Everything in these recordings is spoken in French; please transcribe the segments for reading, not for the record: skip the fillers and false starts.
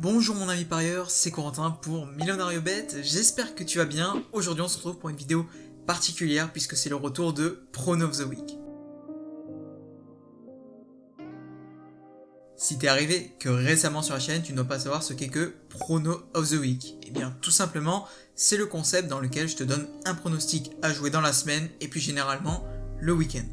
Bonjour mon ami parieur, c'est Corentin pour Millionario Bet, j'espère que tu vas bien. Aujourd'hui on se retrouve pour une vidéo particulière puisque c'est le retour de Prono of the Week. Si t'es arrivé que récemment sur la chaîne, tu ne dois pas savoir ce qu'est que Prono of the Week. Et bien tout simplement, c'est le concept dans lequel je te donne un pronostic à jouer dans la semaine et puis généralement le week-end.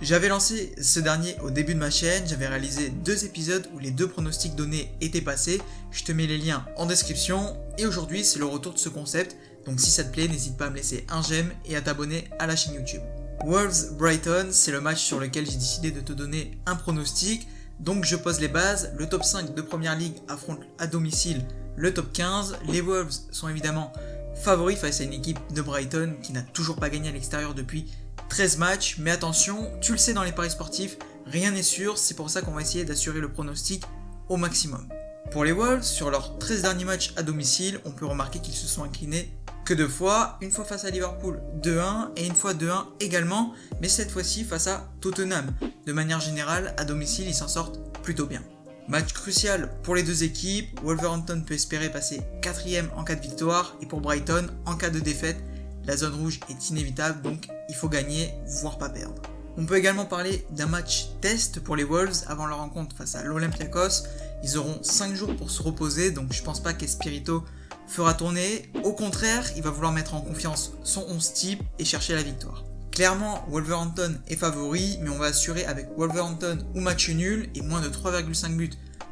J'avais lancé ce dernier au début de ma chaîne, j'avais réalisé 2 épisodes où les 2 pronostics donnés étaient passés, je te mets les liens en description, et aujourd'hui c'est le retour de ce concept, donc si ça te plaît, n'hésite pas à me laisser un j'aime et à t'abonner à la chaîne YouTube. Wolves-Brighton, c'est le match sur lequel j'ai décidé de te donner un pronostic, donc je pose les bases, le top 5 de Première Ligue affronte à domicile le top 15, les Wolves sont évidemment favoris face à une équipe de Brighton qui n'a toujours pas gagné à l'extérieur depuis 13 matchs, mais attention, tu le sais dans les paris sportifs, rien n'est sûr, c'est pour ça qu'on va essayer d'assurer le pronostic au maximum. Pour les Wolves, sur leurs 13 derniers matchs à domicile, on peut remarquer qu'ils se sont inclinés que 2 fois, une fois face à Liverpool 2-1 et une fois 2-1 également, mais cette fois-ci face à Tottenham. De manière générale, à domicile, ils s'en sortent plutôt bien. Match crucial pour les deux équipes, Wolverhampton peut espérer passer 4ème en cas de victoire, et pour Brighton, en cas de défaite, la zone rouge est inévitable, donc il faut gagner, voire pas perdre. On peut également parler d'un match test pour les Wolves avant leur rencontre face à l'Olympiakos. Ils auront 5 jours pour se reposer, donc je pense pas qu'Espirito fera tourner. Au contraire, il va vouloir mettre en confiance son 11 type et chercher la victoire. Clairement, Wolverhampton est favori, mais on va assurer avec Wolverhampton ou match nul et moins de 3,5 buts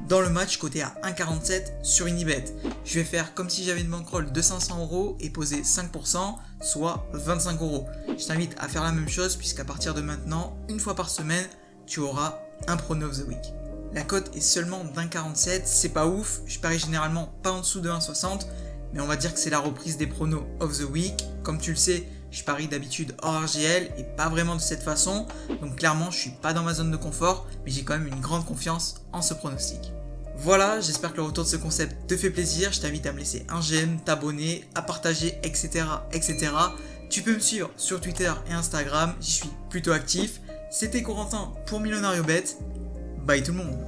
dans le match coté à 1,47 sur Unibet. Je vais faire comme si j'avais une bankroll de 500€ et poser 5%, soit 25€. Je t'invite à faire la même chose puisqu'à partir de maintenant, une fois par semaine, tu auras un Prono of the Week. La cote est seulement d'1,47, c'est pas ouf, je parie généralement pas en dessous de 1,60, mais on va dire que c'est la reprise des Pronos of the Week. Comme tu le sais, je parie d'habitude hors RGL et pas vraiment de cette façon, donc clairement je suis pas dans ma zone de confort, mais j'ai quand même une grande confiance en ce pronostic. Voilà, j'espère que le retour de ce concept te fait plaisir, je t'invite à me laisser un j'aime, t'abonner, à partager, etc. etc. Tu peux me suivre sur Twitter et Instagram, j'y suis plutôt actif. C'était Corentin pour Millionario Bet, bye tout le monde.